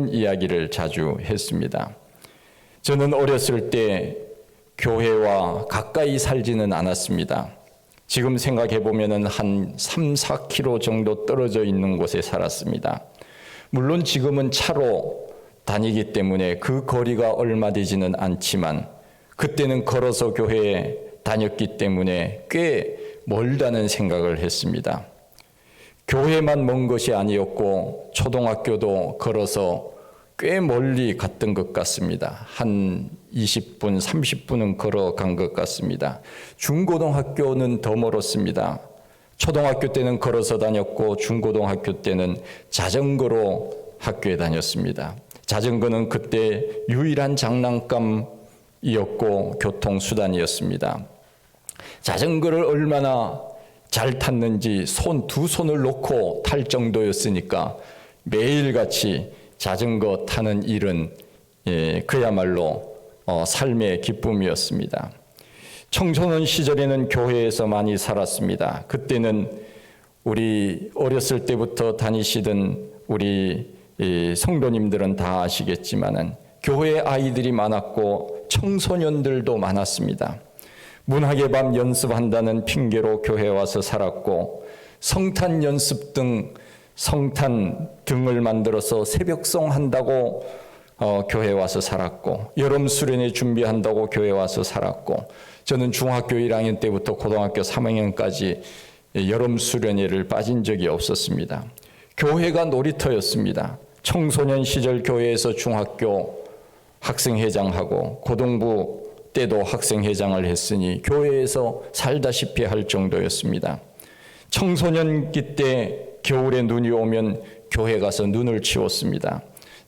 이야기를 자주 했습니다. 저는 어렸을 때 교회와 가까이 살지는 않았습니다. 지금 생각해 보면은 한 3, 4km 정도 떨어져 있는 곳에 살았습니다. 물론 지금은 차로 다니기 때문에 그 거리가 얼마 되지는 않지만 그때는 걸어서 교회에 다녔기 때문에 꽤 멀다는 생각을 했습니다. 교회만 먼 것이 아니었고 초등학교도 걸어서 꽤 멀리 갔던 것 같습니다. 한 20분, 30분은 걸어간 것 같습니다. 중고등학교는 더 멀었습니다. 초등학교 때는 걸어서 다녔고 중고등학교 때는 자전거로 학교에 다녔습니다. 자전거는 그때 유일한 장난감이었고 교통수단이었습니다. 자전거를 얼마나 잘 탔는지 두 손을 놓고 탈 정도였으니까 매일같이 자전거 타는 일은 그야말로 삶의 기쁨이었습니다. 청소년 시절에는 교회에서 많이 살았습니다. 그때는 우리 어렸을 때부터 다니시던 우리 성도님들은 다 아시겠지만은 교회에 아이들이 많았고 청소년들도 많았습니다. 문학의 밤 연습한다는 핑계로 교회에 와서 살았고 성탄 연습 등 성탄 등을 만들어서 새벽송 한다고 교회에 와서 살았고 여름 수련회 준비한다고 교회에 와서 살았고 저는 중학교 1학년 때부터 고등학교 3학년까지 여름 수련회를 빠진 적이 없었습니다. 교회가 놀이터였습니다. 청소년 시절 교회에서 중학교 학생회장하고 고등부 때도 학생회장을 했으니 교회에서 살다시피 할 정도였습니다. 청소년기 때 겨울에 눈이 오면 교회 가서 눈을 치웠습니다.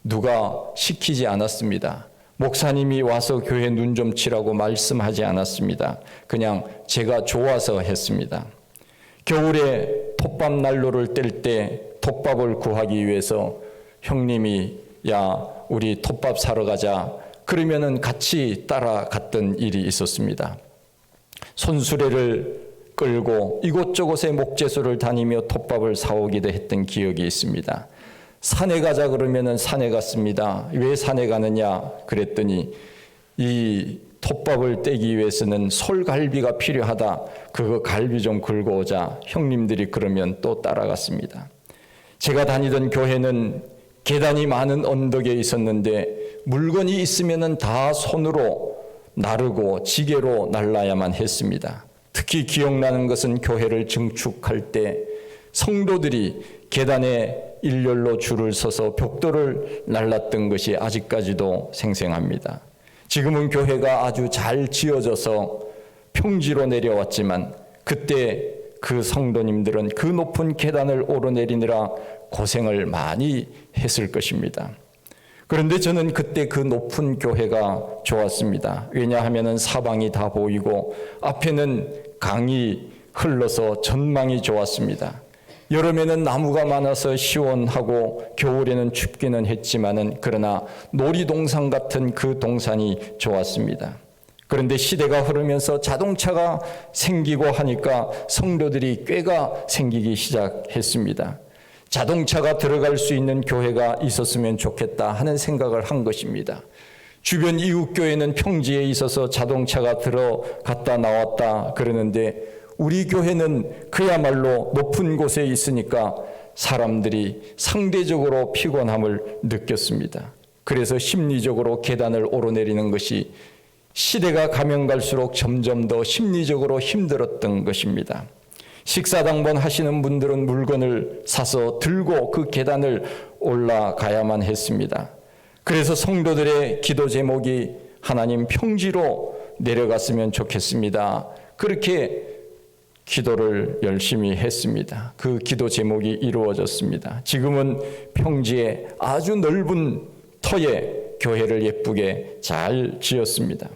누가 시키지 않았습니다. 목사님이 와서 교회 눈 좀 치라고 말씀하지 않았습니다. 그냥 제가 좋아서 했습니다. 겨울에 톱밥 난로를 뗄 때 톱밥을 구하기 위해서 형님이 야 우리 톱밥 사러 가자 그러면은 같이 따라갔던 일이 있었습니다. 손수레를 끌고 이곳저곳에 목재소를 다니며 톱밥을 사오기도 했던 기억이 있습니다. 산에 가자 그러면은 산에 갔습니다. 왜 산에 가느냐 그랬더니 이 톱밥을 떼기 위해서는 솔갈비가 필요하다. 그거 갈비 좀 긁어 오자. 형님들이 그러면 또 따라갔습니다. 제가 다니던 교회는 계단이 많은 언덕에 있었는데 물건이 있으면은 다 손으로 나르고 지게로 날라야만 했습니다. 특히 기억나는 것은 교회를 증축할 때 성도들이 계단에 일렬로 줄을 서서 벽돌을 날랐던 것이 아직까지도 생생합니다. 지금은 교회가 아주 잘 지어져서 평지로 내려왔지만 그때 그 성도님들은 그 높은 계단을 오르내리느라 고생을 많이 했을 것입니다. 그런데 저는 그때 그 높은 교회가 좋았습니다. 왜냐하면 사방이 다 보이고 앞에는 강이 흘러서 전망이 좋았습니다. 여름에는 나무가 많아서 시원하고 겨울에는 춥기는 했지만은 그러나 놀이동산 같은 그 동산이 좋았습니다. 그런데 시대가 흐르면서 자동차가 생기고 하니까 성도들이 꾀가 생기기 시작했습니다. 자동차가 들어갈 수 있는 교회가 있었으면 좋겠다 하는 생각을 한 것입니다. 주변 이웃교회는 평지에 있어서 자동차가 들어갔다 나왔다 그러는데 우리 교회는 그야말로 높은 곳에 있으니까 사람들이 상대적으로 피곤함을 느꼈습니다. 그래서 심리적으로 계단을 오르내리는 것이 시대가 가면 갈수록 점점 더 심리적으로 힘들었던 것입니다. 식사당번 하시는 분들은 물건을 사서 들고 그 계단을 올라가야만 했습니다. 그래서 성도들의 기도 제목이 하나님 평지로 내려갔으면 좋겠습니다. 그렇게 기도를 열심히 했습니다. 그 기도 제목이 이루어졌습니다. 지금은 평지에 아주 넓은 터에 교회를 예쁘게 잘 지었습니다.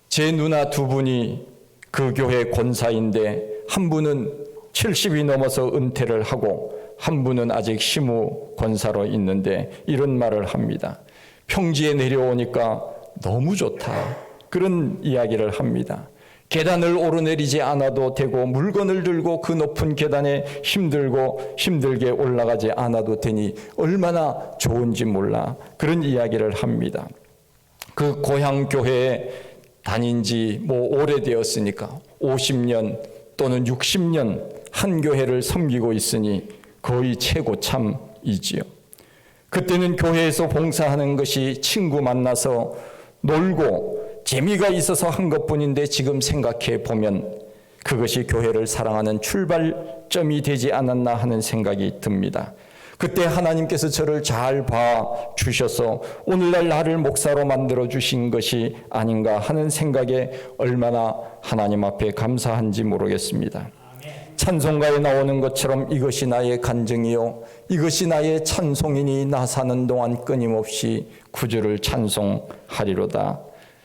제 누나 두 분이 그 교회 권사인데 한 분은 70이 넘어서 은퇴를 하고 한 분은 아직 시무 권사로 있는데 이런 말을 합니다. 평지에 내려오니까 너무 좋다. 그런 이야기를 합니다. 계단을 오르내리지 않아도 되고 물건을 들고 그 높은 계단에 힘들게 올라가지 않아도 되니 얼마나 좋은지 몰라. 그런 이야기를 합니다. 그 고향 교회에 다닌 지 오래되었으니까 50년 또는 60년 한 교회를 섬기고 있으니 거의 최고참이지요. 그때는 교회에서 봉사하는 것이 친구 만나서 놀고 재미가 있어서 한 것뿐인데 지금 생각해 보면 그것이 교회를 사랑하는 출발점이 되지 않았나 하는 생각이 듭니다. 그때 하나님께서 저를 잘 봐주셔서 오늘날 나를 목사로 만들어 주신 것이 아닌가 하는 생각에 얼마나 하나님 앞에 감사한지 모르겠습니다. 찬송가에 나오는 것처럼 이것이 나의 간증이요 이것이 나의 찬송이니 나 사는 동안 끊임없이 구주를 찬송하리로다.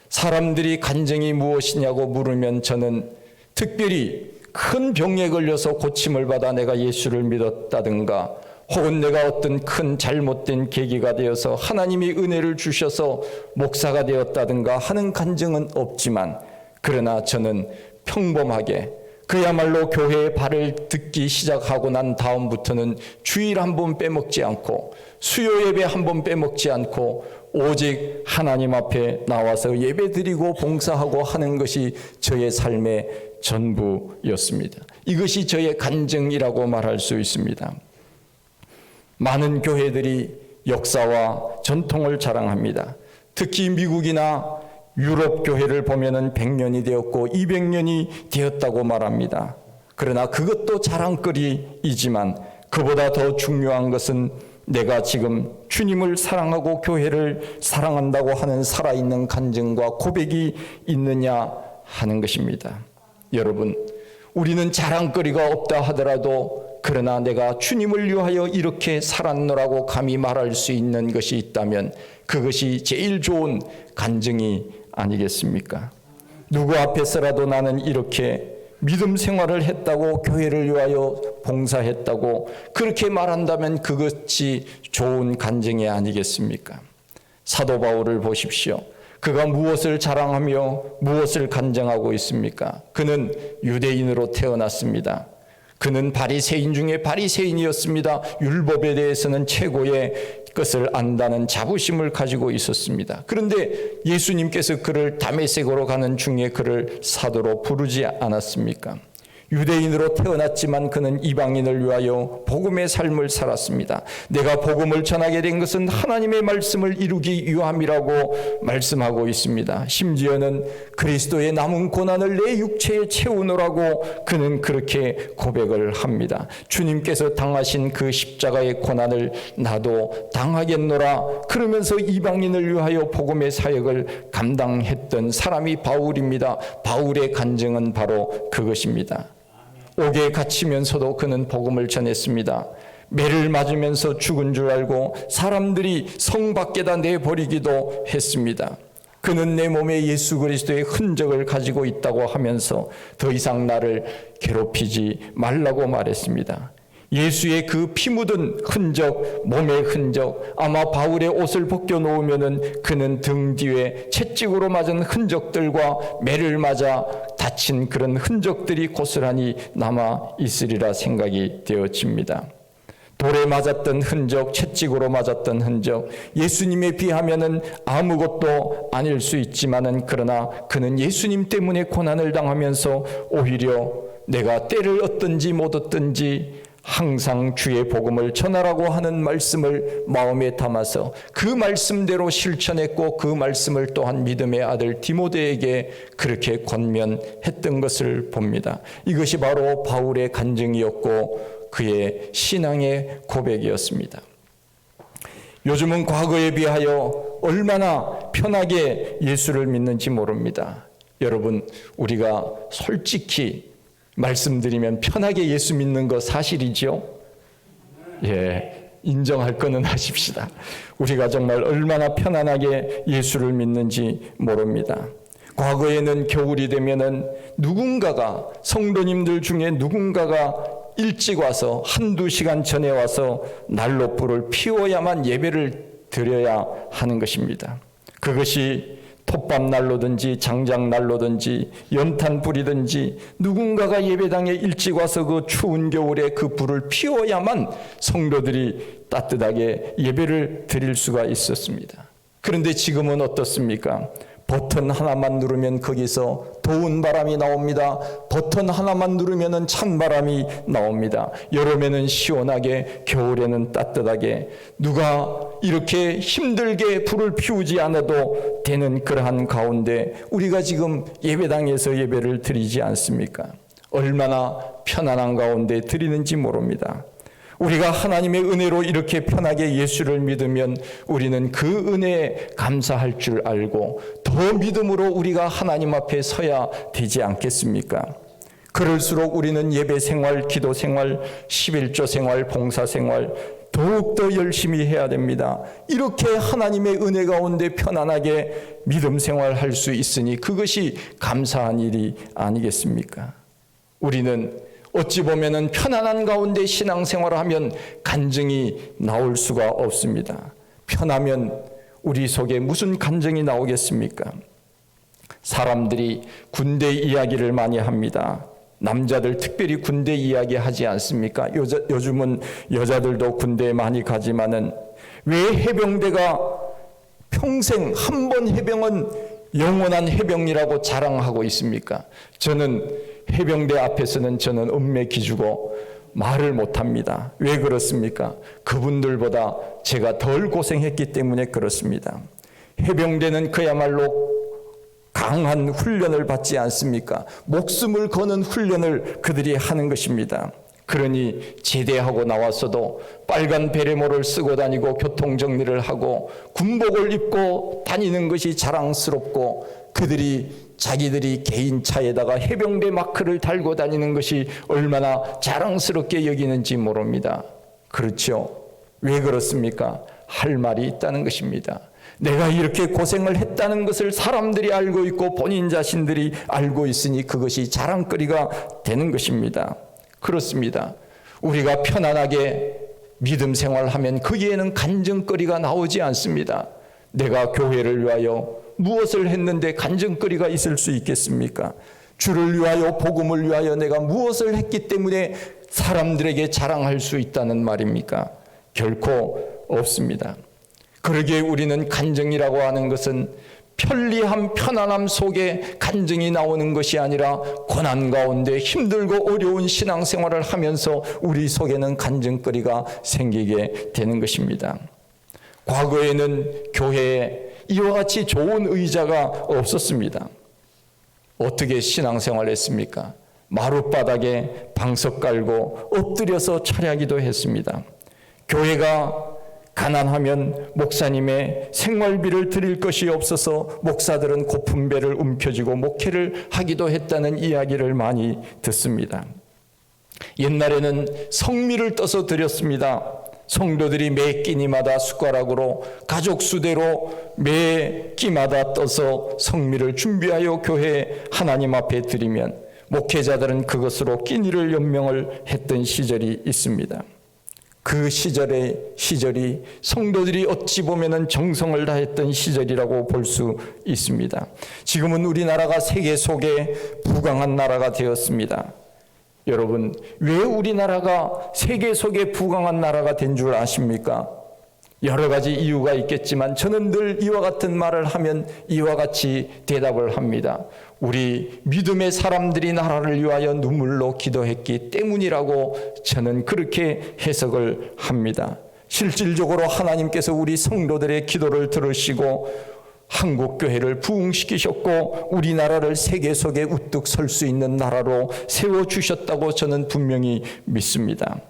사람들이 간증이 무엇이냐고 물으면 저는 특별히 큰 병에 걸려서 고침을 받아 내가 예수를 믿었다든가 혹은 내가 어떤 큰 잘못된 계기가 되어서 하나님이 은혜를 주셔서 목사가 되었다든가 하는 간증은 없지만 그러나 저는 평범하게 그야말로 교회에 발을 듣기 시작하고 난 다음부터는 주일 한 번 빼먹지 않고 수요 예배 한 번 빼먹지 않고 오직 하나님 앞에 나와서 예배드리고 봉사하고 하는 것이 저의 삶의 전부였습니다. 이것이 저의 간증이라고 말할 수 있습니다. 많은 교회들이 역사와 전통을 자랑합니다. 특히 미국이나 유럽 교회를 보면은 100년이 되었고 200년이 되었다고 말합니다. 그러나 그것도 자랑거리이지만 그보다 더 중요한 것은 내가 지금 주님을 사랑하고 교회를 사랑한다고 하는 살아있는 간증과 고백이 있느냐 하는 것입니다. 여러분, 우리는 자랑거리가 없다 하더라도 그러나 내가 주님을 위하여 이렇게 살았노라고 감히 말할 수 있는 것이 있다면 그것이 제일 좋은 간증이 아니겠습니까? 누구 앞에서라도 나는 이렇게 믿음 생활을 했다고 교회를 위하여 봉사했다고 그렇게 말한다면 그것이 좋은 간증이 아니겠습니까? 사도 바울을 보십시오. 그가 무엇을 자랑하며 무엇을 간증하고 있습니까? 그는 유대인으로 태어났습니다. 그는 바리새인 중에 바리새인이었습니다. 율법에 대해서는 최고의 것을 안다는 자부심을 가지고 있었습니다. 그런데 예수님께서 그를 다메섹으로 가는 중에 그를 사도로 부르지 않았습니까? 유대인으로 태어났지만 그는 이방인을 위하여 복음의 삶을 살았습니다. 내가 복음을 전하게 된 것은 하나님의 말씀을 이루기 위함이라고 말씀하고 있습니다. 심지어는 그리스도의 남은 고난을 내 육체에 채우노라고 그는 그렇게 고백을 합니다. 주님께서 당하신 그 십자가의 고난을 나도 당하겠노라 그러면서 이방인을 위하여 복음의 사역을 감당했던 사람이 바울입니다. 바울의 간증은 바로 그것입니다. 옥에 갇히면서도 그는 복음을 전했습니다. 매를 맞으면서 죽은 줄 알고 사람들이 성 밖에다 내버리기도 했습니다. 그는 내 몸에 예수 그리스도의 흔적을 가지고 있다고 하면서 더 이상 나를 괴롭히지 말라고 말했습니다. 예수의 그 피 묻은 흔적, 몸의 흔적, 아마 바울의 옷을 벗겨 놓으면은 그는 등 뒤에 채찍으로 맞은 흔적들과 매를 맞아 다친 그런 흔적들이 고스란히 남아 있으리라 생각이 되어집니다. 돌에 맞았던 흔적, 채찍으로 맞았던 흔적, 예수님에 비하면은 아무것도 아닐 수 있지만은 그러나 그는 예수님 때문에 고난을 당하면서 오히려 내가 때를 얻든지 못 얻든지 항상 주의 복음을 전하라고 하는 말씀을 마음에 담아서 그 말씀대로 실천했고 그 말씀을 또한 믿음의 아들 디모데에게 그렇게 권면했던 것을 봅니다. 이것이 바로 바울의 간증이었고 그의 신앙의 고백이었습니다. 요즘은 과거에 비하여 얼마나 편하게 예수를 믿는지 모릅니다. 여러분, 우리가 솔직히 말씀드리면 편하게 예수 믿는 거 사실이죠? 예, 인정할 거는 하십시다. 우리가 정말 얼마나 편안하게 예수를 믿는지 모릅니다. 과거에는 겨울이 되면은 누군가가, 성도님들 중에 누군가가 일찍 와서 한두 시간 전에 와서 난로불을 피워야만 예배를 드려야 하는 것입니다. 그것이 톱밥 난로든지 장작 난로든지 연탄 불이든지 누군가가 예배당에 일찍 와서 그 추운 겨울에 그 불을 피워야만 성도들이 따뜻하게 예배를 드릴 수가 있었습니다. 그런데 지금은 어떻습니까? 버튼 하나만 누르면 거기서 더운 바람이 나옵니다. 버튼 하나만 누르면 찬바람이 나옵니다. 여름에는 시원하게, 겨울에는 따뜻하게, 누가 이렇게 힘들게 불을 피우지 않아도 되는 그러한 가운데 우리가 지금 예배당에서 예배를 드리지 않습니까? 얼마나 편안한 가운데 드리는지 모릅니다. 우리가 하나님의 은혜로 이렇게 편하게 예수를 믿으면 우리는 그 은혜에 감사할 줄 알고 더 믿음으로 우리가 하나님 앞에 서야 되지 않겠습니까? 그럴수록 우리는 예배 생활, 기도 생활, 11조 생활, 봉사 생활 더욱더 열심히 해야 됩니다. 이렇게 하나님의 은혜 가운데 편안하게 믿음 생활할 수 있으니 그것이 감사한 일이 아니겠습니까? 우리는 어찌 보면은 편안한 가운데 신앙생활을 하면 간증이 나올 수가 없습니다. 편하면 우리 속에 무슨 간증이 나오겠습니까? 사람들이 군대 이야기를 많이 합니다. 남자들 특별히 군대 이야기 하지 않습니까? 요즘은 여자들도 군대에 많이 가지만은 왜 해병대가 평생 한 번 해병은 영원한 해병이라고 자랑하고 있습니까? 저는 해병대 앞에서는 저는 음매 기주고 말을 못합니다. 왜 그렇습니까? 그분들보다 제가 덜 고생했기 때문에 그렇습니다. 해병대는 그야말로 강한 훈련을 받지 않습니까? 목숨을 거는 훈련을 그들이 하는 것입니다. 그러니 제대하고 나와서도 빨간 베레모를 쓰고 다니고 교통정리를 하고 군복을 입고 다니는 것이 자랑스럽고 자기들이 개인 차에다가 해병대 마크를 달고 다니는 것이 얼마나 자랑스럽게 여기는지 모릅니다. 그렇죠? 왜 그렇습니까? 할 말이 있다는 것입니다. 내가 이렇게 고생을 했다는 것을 사람들이 알고 있고 본인 자신들이 알고 있으니 그것이 자랑거리가 되는 것입니다. 그렇습니다. 우리가 편안하게 믿음 생활하면 거기에는 간증거리가 나오지 않습니다. 내가 교회를 위하여 무엇을 했는데 간증거리가 있을 수 있겠습니까? 주를 위하여 복음을 위하여 내가 무엇을 했기 때문에 사람들에게 자랑할 수 있다는 말입니까? 결코 없습니다. 그러기에 우리는 간증이라고 하는 것은 편리함, 편안함 속에 간증이 나오는 것이 아니라 고난 가운데 힘들고 어려운 신앙생활을 하면서 우리 속에는 간증거리가 생기게 되는 것입니다. 과거에는 교회에 이와 같이 좋은 의자가 없었습니다. 어떻게 신앙생활을 했습니까? 마룻바닥에 방석 깔고 엎드려서 차려기도 했습니다. 교회가 가난하면 목사님의 생활비를 드릴 것이 없어서 목사들은 고픈 배를 움켜쥐고 목회를 하기도 했다는 이야기를 많이 듣습니다. 옛날에는 성미를 떠서 드렸습니다. 성도들이 매 끼니마다 숟가락으로 가족 수대로 매 끼마다 떠서 성미를 준비하여 교회에 하나님 앞에 드리면 목회자들은 그것으로 끼니를 연명을 했던 시절이 있습니다. 그 시절이 성도들이 어찌 보면은 정성을 다했던 시절이라고 볼 수 있습니다. 지금은 우리나라가 세계 속에 부강한 나라가 되었습니다. 여러분, 왜 우리나라가 세계 속에 부강한 나라가 된 줄 아십니까? 여러 가지 이유가 있겠지만 저는 늘 이와 같은 말을 하면 이와 같이 대답을 합니다. 우리 믿음의 사람들이 나라를 위하여 눈물로 기도했기 때문이라고 저는 그렇게 해석을 합니다. 실질적으로 하나님께서 우리 성도들의 기도를 들으시고 한국교회를 부흥시키셨고 우리나라를 세계 속에 우뚝 설 수 있는 나라로 세워주셨다고 저는 분명히 믿습니다.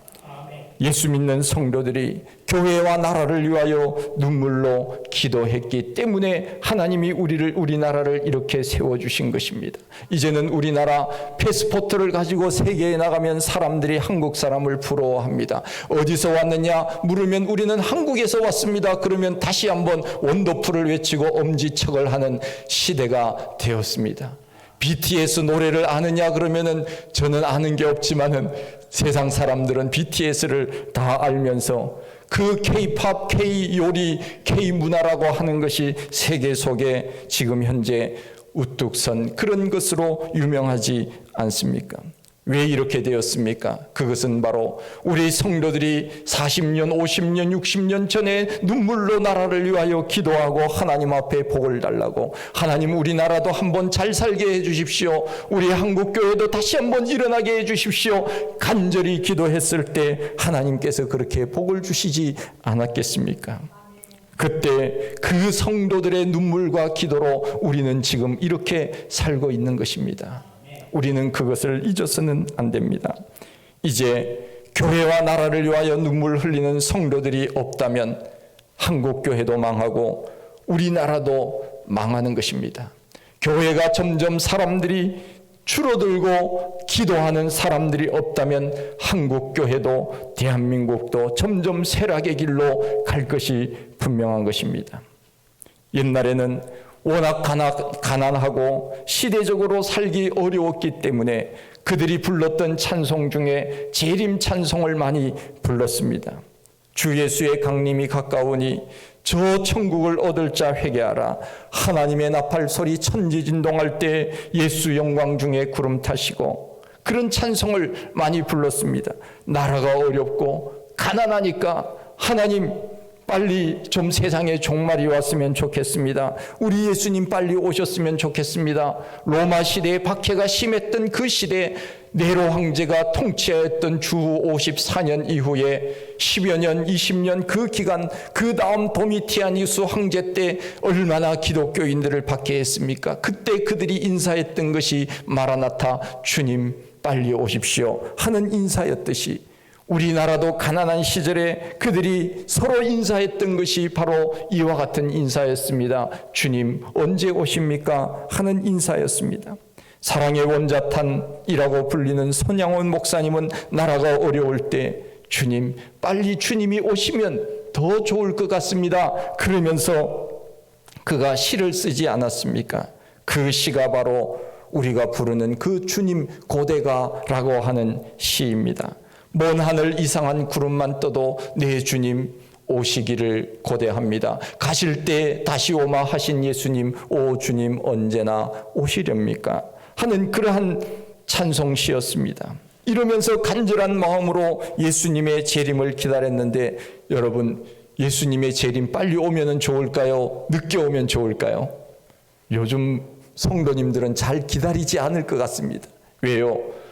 예수 믿는 성도들이 교회와 나라를 위하여 눈물로 기도했기 때문에 하나님이 우리나라를 이렇게 세워주신 것입니다. 이제는 우리나라 패스포트를 가지고 세계에 나가면 사람들이 한국 사람을 부러워합니다. 어디서 왔느냐 물으면 우리는 한국에서 왔습니다. 그러면 다시 한번 원더풀을 외치고 엄지척을 하는 시대가 되었습니다. BTS 노래를 아느냐 그러면은 저는 아는 게 없지만은 세상 사람들은 BTS를 다 알면서 그 K-팝, K-요리, K-문화라고 하는 것이 세계 속에 지금 현재 우뚝 선 그런 것으로 유명하지 않습니까? 왜 이렇게 되었습니까? 그것은 바로 우리 성도들이 40년, 50년, 60년 전에 눈물로 나라를 위하여 기도하고 하나님 앞에 복을 달라고, 하나님 우리나라도 한번 잘 살게 해주십시오, 우리 한국교회도 다시 한번 일어나게 해주십시오, 간절히 기도했을 때 하나님께서 그렇게 복을 주시지 않았겠습니까? 그때 그 성도들의 눈물과 기도로 우리는 지금 이렇게 살고 있는 것입니다. 우리는 그것을 잊어서는 안 됩니다. 이제 교회와 나라를 위하여 눈물 흘리는 성도들이 없다면 한국교회도 망하고 우리나라도 망하는 것입니다. 교회가 점점 사람들이 줄어들고 기도하는 사람들이 없다면 한국교회도 대한민국도 점점 쇠락의 길로 갈 것이 분명한 것입니다. 옛날에는 워낙 가난하고 시대적으로 살기 어려웠기 때문에 그들이 불렀던 찬송 중에 재림 찬송을 많이 불렀습니다. 주 예수의 강림이 가까우니 저 천국을 얻을 자 회개하라. 하나님의 나팔 소리 천지진동할 때 예수 영광 중에 구름 타시고, 그런 찬송을 많이 불렀습니다. 나라가 어렵고 가난하니까 하나님 빨리 좀 세상에 종말이 왔으면 좋겠습니다. 우리 예수님 빨리 오셨으면 좋겠습니다. 로마 시대의 박해가 심했던 그 시대에 네로 황제가 통치하였던 주 54년 이후에 10여 년, 20년 그 기간, 그 다음 도미티아니우스 황제 때 얼마나 기독교인들을 박해했습니까? 그때 그들이 인사했던 것이 마라나타, 주님 빨리 오십시오 하는 인사였듯이, 우리나라도 가난한 시절에 그들이 서로 인사했던 것이 바로 이와 같은 인사였습니다. 주님 언제 오십니까? 하는 인사였습니다. 사랑의 원자탄이라고 불리는 손양원 목사님은 나라가 어려울 때 주님 빨리 주님이 오시면 더 좋을 것 같습니다 그러면서 그가 시를 쓰지 않았습니까? 그 시가 바로 우리가 부르는 그 주님 고대가라고 하는 시입니다. 먼 하늘 이상한 구름만 떠도 내 주님 오시기를 고대합니다. 가실 때 다시 오마 하신 예수님, 오 주님 언제나 오시렵니까? 하는 그러한 찬송시였습니다. 이러면서 간절한 마음으로 예수님의 재림을 기다렸는데, 여러분 예수님의 재림 빨리 오면 좋을까요? 늦게 오면 좋을까요? 요즘 성도님들은 잘 기다리지 않을 것 같습니다. 왜요?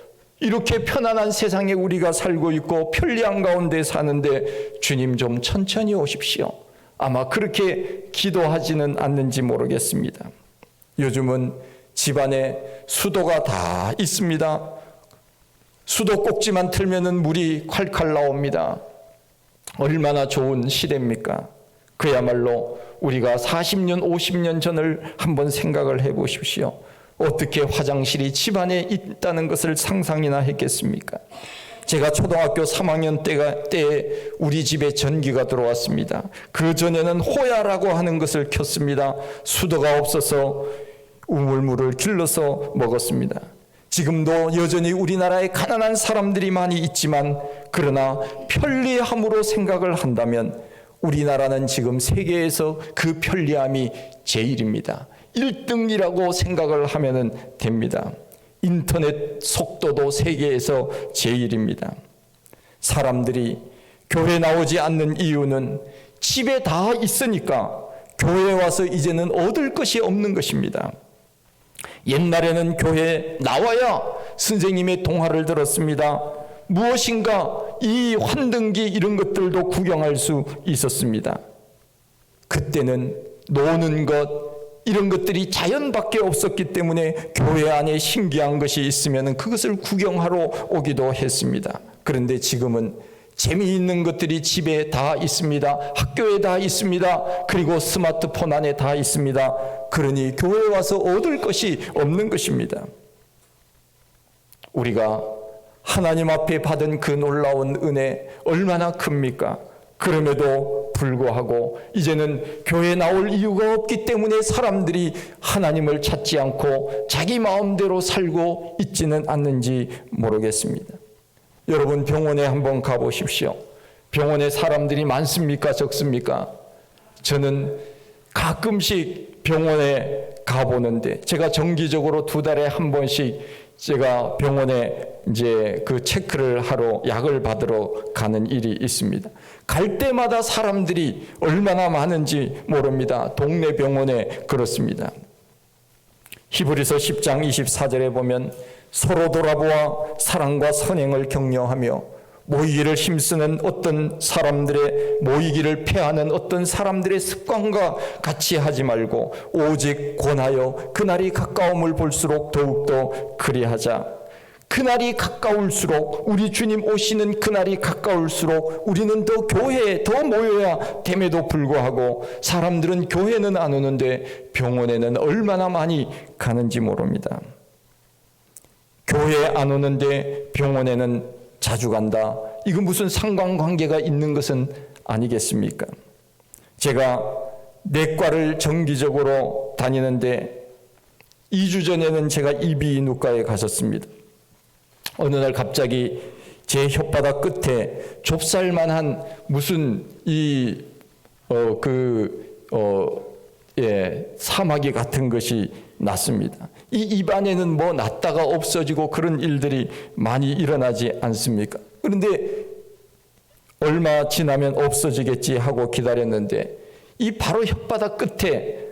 이렇게 편안한 세상에 우리가 살고 있고 편리한 가운데 사는데 주님 좀 천천히 오십시오. 아마 그렇게 기도하지는 않는지 모르겠습니다. 요즘은 집안에 수도가 다 있습니다. 수도 꼭지만 틀면은 물이 콸콸 나옵니다. 얼마나 좋은 시대입니까? 그야말로 우리가 40년, 50년 전을 한번 생각을 해 보십시오. 어떻게 화장실이 집안에 있다는 것을 상상이나 했겠습니까? 제가 초등학교 3학년 때에 우리 집에 전기가 들어왔습니다. 그 전에는 호야라고 하는 것을 켰습니다. 수도가 없어서 우물물을 길러서 먹었습니다. 지금도 여전히 우리나라에 가난한 사람들이 많이 있지만, 그러나 편리함으로 생각을 한다면 우리나라는 지금 세계에서 그 편리함이 제일입니다. 1등이라고 생각을 하면 됩니다. 인터넷 속도도 세계에서 제일입니다. 사람들이 교회 나오지 않는 이유는 집에 다 있으니까 교회 와서 이제는 얻을 것이 없는 것입니다. 옛날에는 교회에 나와야 선생님의 동화를 들었습니다. 무엇인가 이 환등기 이런 것들도 구경할 수 있었습니다. 그때는 노는 것 이런 것들이 자연밖에 없었기 때문에 교회 안에 신기한 것이 있으면 그것을 구경하러 오기도 했습니다. 그런데 지금은 재미있는 것들이 집에 다 있습니다. 학교에 다 있습니다. 그리고 스마트폰 안에 다 있습니다. 그러니 교회에 와서 얻을 것이 없는 것입니다. 우리가 하나님 앞에 받은 그 놀라운 은혜 얼마나 큽니까? 그럼에도 불구하고 이제는 교회에 나올 이유가 없기 때문에 사람들이 하나님을 찾지 않고 자기 마음대로 살고 있지는 않는지 모르겠습니다. 여러분 병원에 한번 가보십시오. 병원에 사람들이 많습니까? 적습니까? 저는 가끔씩 병원에 가보는데, 제가 정기적으로 2달에 한 번씩 제가 병원에 이제 그 체크를 하러 약을 받으러 가는 일이 있습니다. 갈 때마다 사람들이 얼마나 많은지 모릅니다. 동네 병원에 그렇습니다. 히브리서 10장 24절에 보면 서로 돌아보아 사랑과 선행을 격려하며 모이기를 힘쓰는 어떤 사람들의, 모이기를 패하는 어떤 사람들의 습관과 같이 하지 말고 오직 권하여 그날이 가까움을 볼수록 더욱더 그리하자. 그날이 가까울수록, 우리 주님 오시는 그날이 가까울수록 우리는 더 교회에 더 모여야 됨에도 불구하고 사람들은 교회는 안 오는데 병원에는 얼마나 많이 가는지 모릅니다. 교회에 안 오는데 병원에는 자주 간다. 이거 무슨 상관관계가 있는 것은 아니겠습니까? 제가 내과를 정기적으로 다니는데 2주 전에는 제가 이비인후과에 갔었습니다. 어느 날 갑자기 제 혓바닥 끝에 좁쌀만한 무슨 사마귀 같은 것이 났습니다. 이 입안에는 뭐 났다가 없어지고 그런 일들이 많이 일어나지 않습니까? 그런데 얼마 지나면 없어지겠지 하고 기다렸는데 이 바로 혓바닥 끝에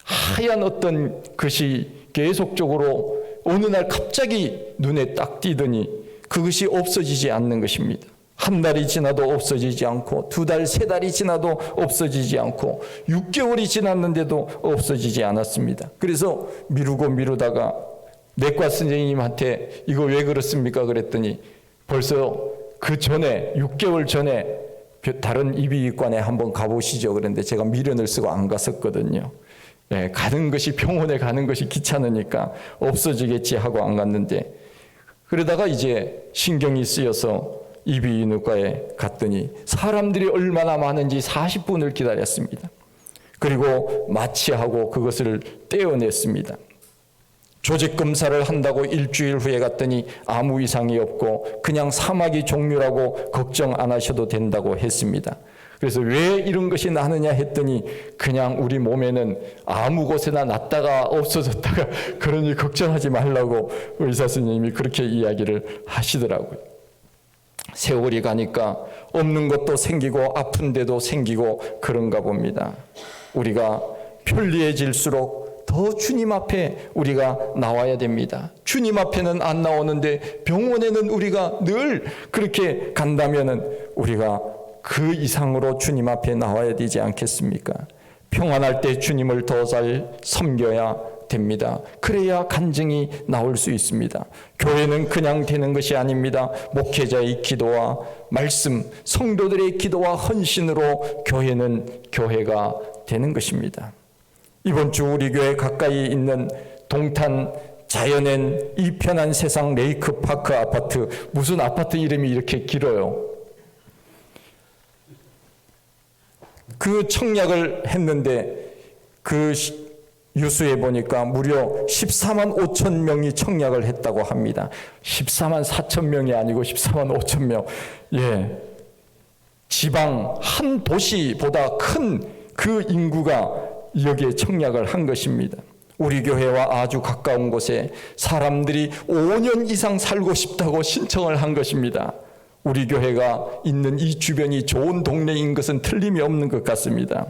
하얀 어떤 것이 계속적으로 어느 날 갑자기 눈에 딱 띄더니 그것이 없어지지 않는 것입니다. 한 달이 지나도 없어지지 않고 2달, 3달이 지나도 없어지지 않고 6개월이 지났는데도 없어지지 않았습니다. 그래서 미루다가 내과 선생님한테 이거 왜 그렇습니까? 그랬더니 벌써 그 전에 6개월 전에 다른 이비인후과에 한번 가보시죠. 그런데 제가 미련을 쓰고 안 갔었거든요. 가는 것이, 병원에 가는 것이 귀찮으니까 없어지겠지 하고 안 갔는데, 그러다가 이제 신경이 쓰여서 이비인후과에 갔더니 사람들이 얼마나 많은지 40분을 기다렸습니다. 그리고 마취하고 그것을 떼어냈습니다. 조직 검사를 한다고 일주일 후에 갔더니 아무 이상이 없고 그냥 사마귀 종류라고 걱정 안 하셔도 된다고 했습니다. 그래서 왜 이런 것이 나느냐 했더니 그냥 우리 몸에는 아무 곳에나 났다가 없어졌다가 그러니 걱정하지 말라고 의사 선생님이 그렇게 이야기를 하시더라고요. 세월이 가니까 없는 것도 생기고 아픈 데도 생기고 그런가 봅니다. 우리가 편리해질수록 더 주님 앞에 우리가 나와야 됩니다. 주님 앞에는 안 나오는데 병원에는 우리가 늘 그렇게 간다면은 우리가 그 이상으로 주님 앞에 나와야 되지 않겠습니까? 평안할 때 주님을 더 잘 섬겨야 됩니다. 그래야 간증이 나올 수 있습니다. 교회는 그냥 되는 것이 아닙니다. 목회자의 기도와 말씀, 성도들의 기도와 헌신으로 교회는 교회가 되는 것입니다. 이번 주 우리 교회 가까이 있는 동탄 자연엔 이 편한 세상 레이크파크 아파트, 무슨 아파트 이름이 이렇게 길어요? 그 청약을 했는데 그 유수에 보니까 무려 14만 5천 명이 청약을 했다고 합니다. 14만 4천 명이 아니고 14만 5천 명. 예. 지방 한 도시보다 큰 그 인구가 여기에 청약을 한 것입니다. 우리 교회와 아주 가까운 곳에 사람들이 5년 이상 살고 싶다고 신청을 한 것입니다. 우리 교회가 있는 이 주변이 좋은 동네인 것은 틀림이 없는 것 같습니다.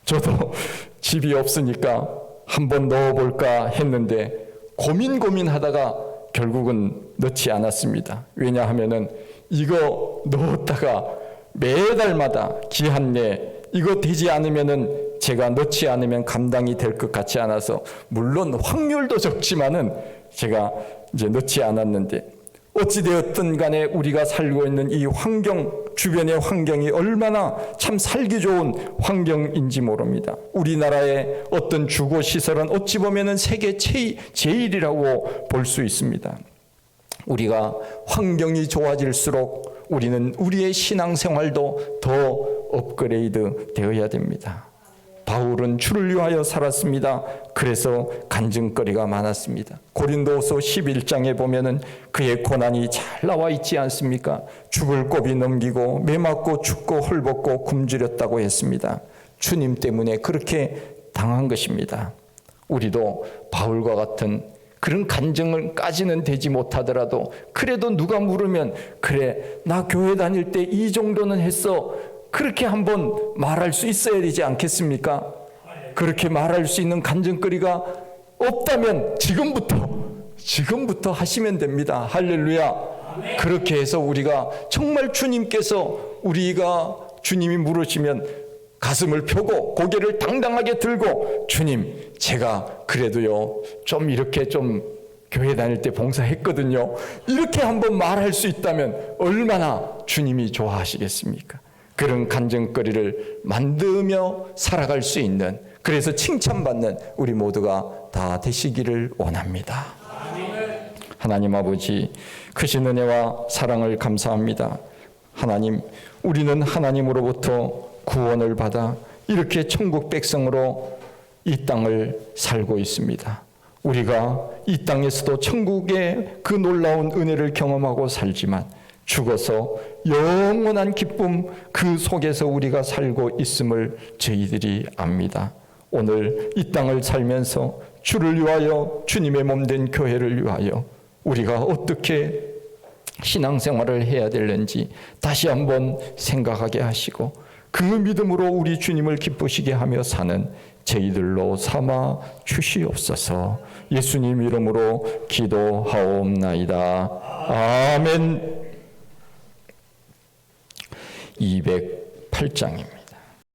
저도 집이 없으니까 한번 넣어볼까 했는데 고민하다가 결국은 넣지 않았습니다. 왜냐하면은 이거 넣었다가 매달마다 기한 내 이거 되지 않으면은 제가 넣지 않으면 감당이 될 것 같지 않아서, 물론 확률도 적지만은 제가 이제 넣지 않았는데, 어찌되었든 간에 우리가 살고 있는 이 환경, 주변의 환경이 얼마나 참 살기 좋은 환경인지 모릅니다. 우리나라의 어떤 주거시설은 어찌 보면 세계 제일이라고 볼 수 있습니다. 우리가 환경이 좋아질수록 우리는 우리의 신앙생활도 더 업그레이드 되어야 됩니다. 바울은 주를 위하여 살았습니다. 그래서 간증거리가 많았습니다. 고린도후서 11장에 보면은 그의 고난이 잘 나와 있지 않습니까? 죽을 고비 넘기고 매맞고 죽고 헐벗고 굶주렸다고 했습니다. 주님 때문에 그렇게 당한 것입니다. 우리도 바울과 같은 그런 간증을까지는 되지 못하더라도 그래도 누가 물으면 그래 나 교회 다닐 때 이 정도는 했어, 그렇게 한번 말할 수 있어야 되지 않겠습니까? 그렇게 말할 수 있는 간증거리가 없다면 지금부터 하시면 됩니다. 할렐루야. 그렇게 해서 우리가 정말 주님께서 우리가 주님이 물으시면 가슴을 펴고 고개를 당당하게 들고 주님 제가 그래도요 좀 이렇게 좀 교회 다닐 때 봉사했거든요, 이렇게 한번 말할 수 있다면 얼마나 주님이 좋아하시겠습니까? 그런 간증거리를 만들며 살아갈 수 있는, 그래서 칭찬받는 우리 모두가 다 되시기를 원합니다. 하나님 아버지 크신 은혜와 사랑을 감사합니다. 하나님, 우리는 하나님으로부터 구원을 받아 이렇게 천국 백성으로 이 땅을 살고 있습니다. 우리가 이 땅에서도 천국의 그 놀라운 은혜를 경험하고 살지만 죽어서 영원한 기쁨 그 속에서 우리가 살고 있음을 저희들이 압니다. 오늘 이 땅을 살면서 주를 위하여, 주님의 몸된 교회를 위하여 우리가 어떻게 신앙생활을 해야 되는지 다시 한번 생각하게 하시고 그 믿음으로 우리 주님을 기쁘시게 하며 사는 저희들로 삼아 주시옵소서. 예수님 이름으로 기도하옵나이다. 아멘. 208장입니다.